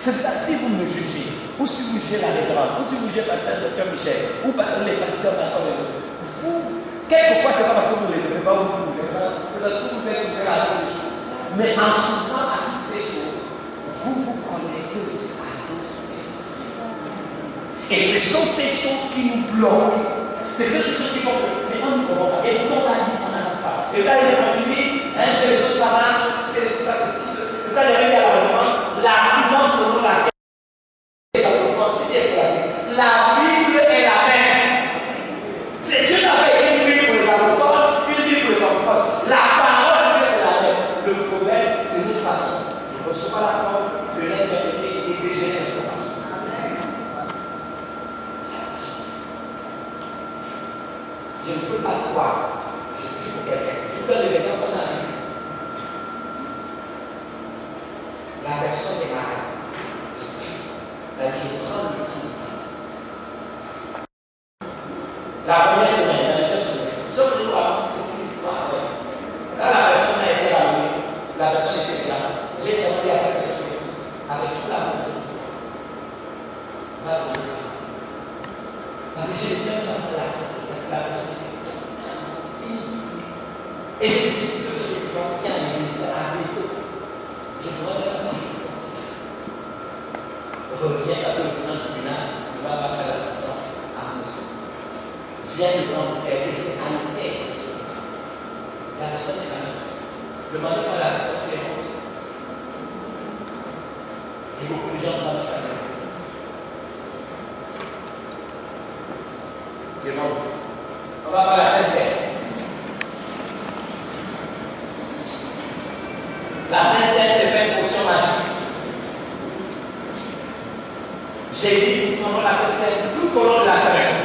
C'est ça, si vous me jugez, ou si vous jugez la révérende, ou si vous jugez pasteur Dr Michel, ou par les pasteurs maintenant, vous, quelquefois, c'est pas parce que vous ne les aimez pas, ou vous ne les aimez pas, c'est parce que vous êtes ouvert à d'autres choses. Mais en s'ouvrant à toutes ces choses, vous vous connectez aussi à d'autres esprits. Et ce sont ces choses qui nous bloquent. C'est ces choses qui font que, mais on ne comprend pas. Et pourtant, on a dit, on n'avance pas. Et quand il est conduit, chez les autres, ça marche, c'est les autres, ça décide. Vous allez regarder à la demande, la prudence selon laquelle la Bible est la même. C'est Dieu n'a pas écrit une Bible pour les anglophones, une Bible pour les anglophones. La parole de Dieu c'est la même. Le problème, c'est notre façon. Ne reçoit pas la parole de l'interpréter et dégénérer notre façon. Je ne peux pas croire. Je prie pour quelqu'un. Je vous donne les exemples qu'on a vu. La personne est malade. Je prends le coup. La première semaine, la deuxième semaine, sauf que nous avons quand la personne a été arrivée, la personne était là, j'ai demandé à cette personne, avec tout l'amour, va donner. Parce que j'ai bien entendu la personne était et je me suis dit que je confiais à l'église, à l'église. Je dois me la prier. Reviens parce que le tribunal ne va pas faire l'assistance à nous. Viens devant nous aider, c'est à nous aider. La personne est jamais. Demandez pas à la personne qui est morte. Et beaucoup de gens s'en font. C'est bon. On va voir la sincère. La sincère, c'est pas une potion magique. J'ai dit pendant la sincère tout au long de la semaine.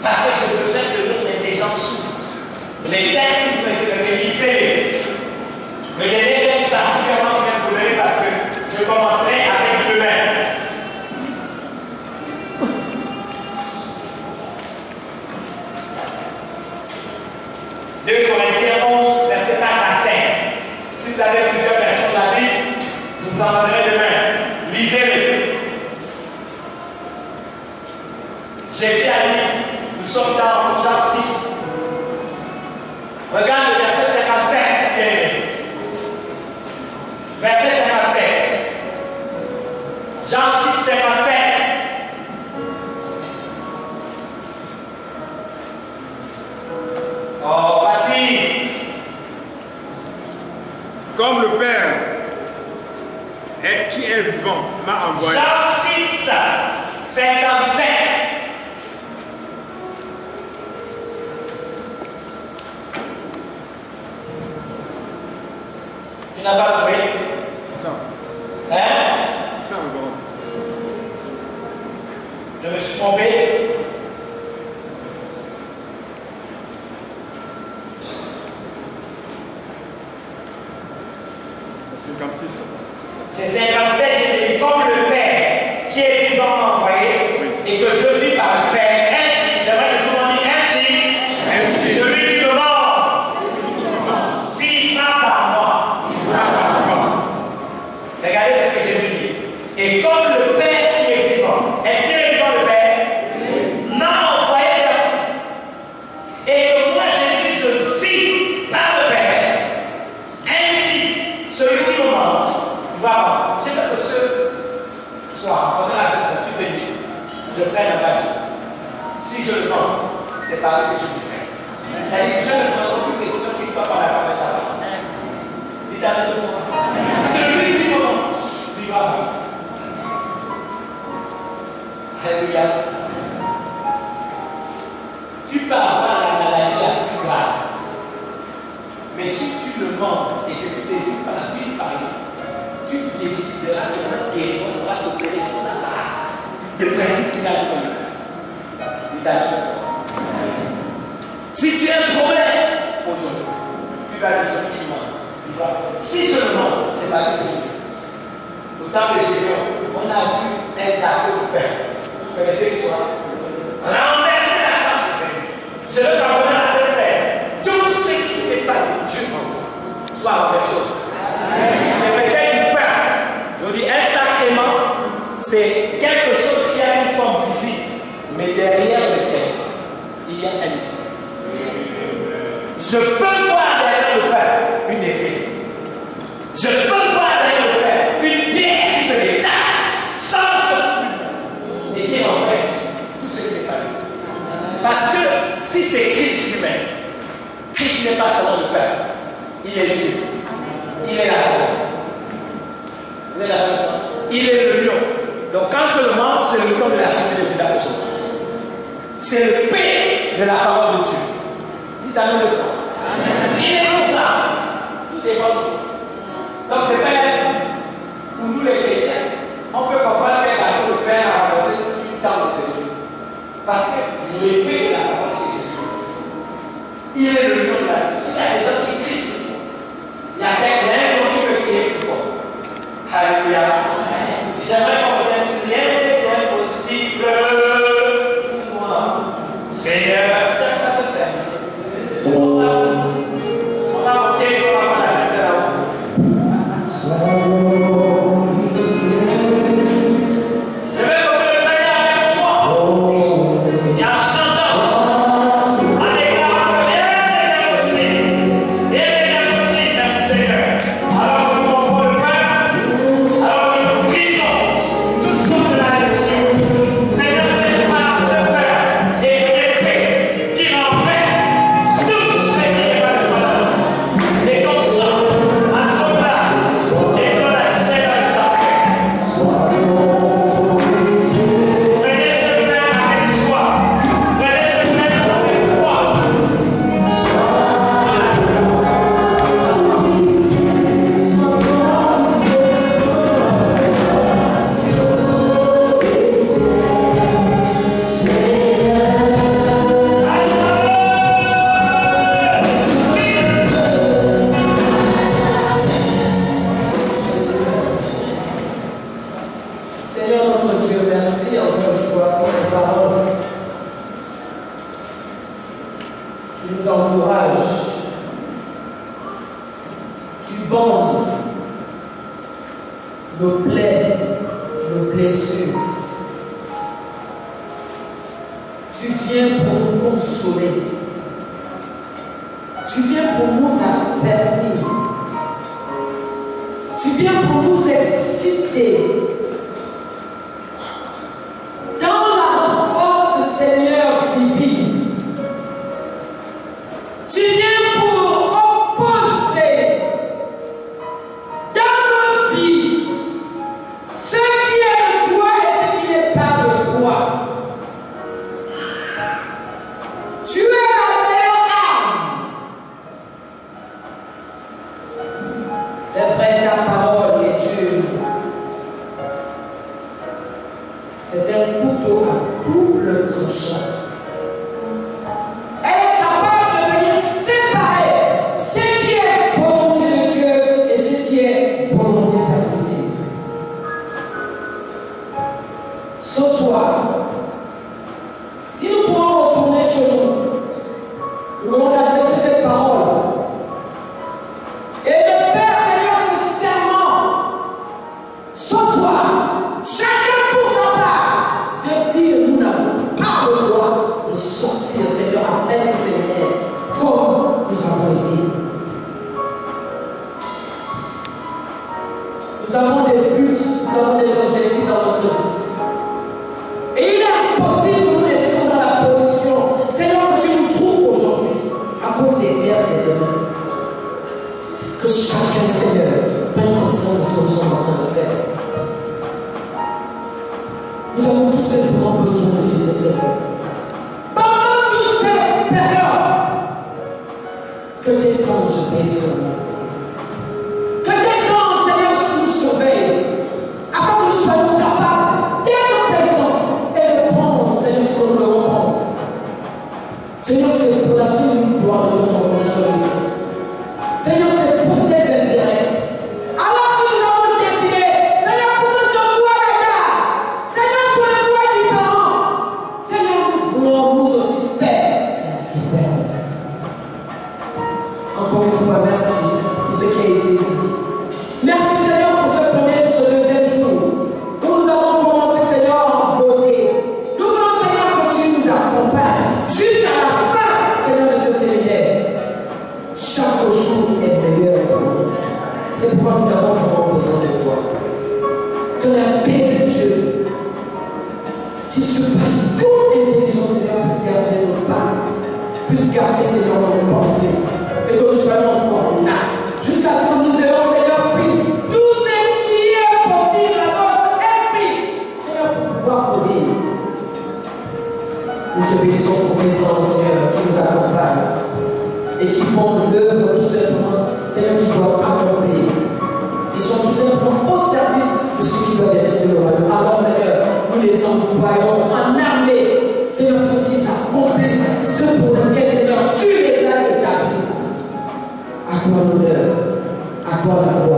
Parce que j'ai besoin de nous des gens sourds. Les textes que vous lisez, me donnez des textes particulièrement bien pour donner parce que je commencerai avec demain. Deux Corinthiens 11, verset 4 à 5. Si vous avez plusieurs versions de la Bible, je vous en donnerai demain. Lisez-les. J'ai dit à lui, nous sommes dans Jean 6. Regarde le verset 55. Verset 55. Jean 6, 55. Comme le Père qui est vivant m'a envoyé. Jean 6, 57. Tu n'as pas trouvé? Hein? Je me suis trompé. C'est 57, je dis, comme le Père qui est vivant m'a envoyé, et que je vis par le Père, ainsi, j'aimerais que tout le monde dise ainsi, celui qui me mord, vivra par moi. Regardez ce que Jésus dit. Et comme le Père qui est vivant, est-ce qu'il est vivant le Père? Non, envoyé personne. Et que moi Jésus, je vis par le Père. Ainsi, celui qui me mord, va. C'est pas que ce soir, pendant la session, tu te dis, je prends l'engagement. Si je le demande, c'est par là que je le fais. C'est-à-dire, je ne demande aucune question qu'il soit par la part de sa part. Dites à deux fois. Celui qui me demande, vivra. Alléluia. Tu peux avoir la maladie la plus grave. Mais si tu le demandes et que tu décides par la vie par lui, tu décides de la guérison va s'opérer sur la base des principes qu'il a donné. Si tu as un problème aujourd'hui, tu vas le dire. Si je le demande, c'est pas que Jésus. Au temps de Jésus, on a vu un gâteau de pain. Vous connaissez l'histoire? Renverser la femme de Jésus. Je veux t'en donner à cette terre. Tout ce qui n'est pas de Dieu soit renversé. C'est peut-être du pain. Je dis un sacrement, c'est quelque chose qui a une forme visible, mais derrière lequel il y a un mystère. Je peux voir derrière le pain une épée. Je peux voir derrière le pain une pierre qui se détache, sans et qui renverse tout ce qui n'est pas lui. Parce que si c'est Christ lui-même, Christ n'est pas seulement le pain, il est Dieu. Il est la parole. Vous êtes d'accord? Il est le lion. Donc quand je le mange, c'est le lion de la tribu de Juda que je mange. C'est le paix de la parole de Dieu. Dites à nous de fois. Il est comme ça. Tout est bon. Donc c'est pas pour nous les chrétiens. On peut comprendre que le Père a renversé tout le temps de Dieu. Parce que l'épée de la parole, c'est Jésus. Il est le lion de la tribu. S'il y a des gens qui crient, il y a un nom qui peut crier plus fort. Alléluia. J'aimerais qu'on revienne sur rien n'est impossible pour moi. Seigneur, on va monter sur la main de je vais vous le prier avec foi et en chantant, en déclarant que rien n'est impossible. Rien n'est impossible, merci Seigneur. Alors que nous on peut le faire, alors que nous brisons toutes sortes de la lecture. Seigneur, c'est par ce Père et de l'épée qui renverse tout ce qui n'est pas de toi. Et ton sang, à ton plat, et ton accès dans les affaires. Venez se mettre avec foi. Venez se mettre avec foi. Seigneur notre Dieu, merci encore une fois pour cette parole. Tu nous encourages. Tu bandes nos plaies, nos blessures. Tu viens pour nous consoler. Tu viens pour nous affermir. Tu viens pour nous exciter. Dans la rencontre, Seigneur divine, tu viens pour opposer et demain. Que chacun, Seigneur, prenne conscience de ce que nous sommes en train de faire. Nous avons tous simplement besoin de Dieu, Seigneur. Pendant toutes ces périodes, que tes anges veillent sur nous. Que tes anges, Seigneur, nous surveillent, afin que nous soyons capables d'être présents et de prendre, Seigneur, ce que nous devons prendre. Seigneur, c'est pour la seule gloire de ton nom que nous sommes ici. Seigneur, c'est pour tes intérêts. Alors que nous avons décidé, Seigneur, pour que ce bois d'écart, Seigneur, soit un bois différent. Seigneur, nous voulons nous aussi faire la différence. Encore une fois, merci pour ce qui a été dit. Merci, Seigneur, pour ce premier et ce deuxième jour. Où nous avons commencé, Seigneur, en beauté. Nous voulons, Seigneur, que tu nous accompagnes jusqu'à la fin, Seigneur, de ce séminaire. Chaque jour est meilleur pour nous. C'est pourquoi nous avons vraiment besoin de toi. Que la paix de Dieu, qui surpasse toute intelligence, Seigneur, puisse garder nos pas, puisse garder, Seigneur, nos pensées, et que nous soyons encore là, jusqu'à ce que nous ayons, Seigneur, pris tout ce qui est possible à notre esprit, Seigneur, pour pouvoir obéir. Nous te bénissons pour les anges, Seigneur, qui nous accompagnent et qui font l'œuvre tout simplement, Seigneur, qui doivent accomplir. Ils sont tout simplement au service de ce qui doit être le royaume. Alors, Seigneur, nous les envoyons en armée, Seigneur, pour qu'ils accomplissent ce pour lequel, Seigneur, tu les as établis. À toi l'honneur, à toi la gloire.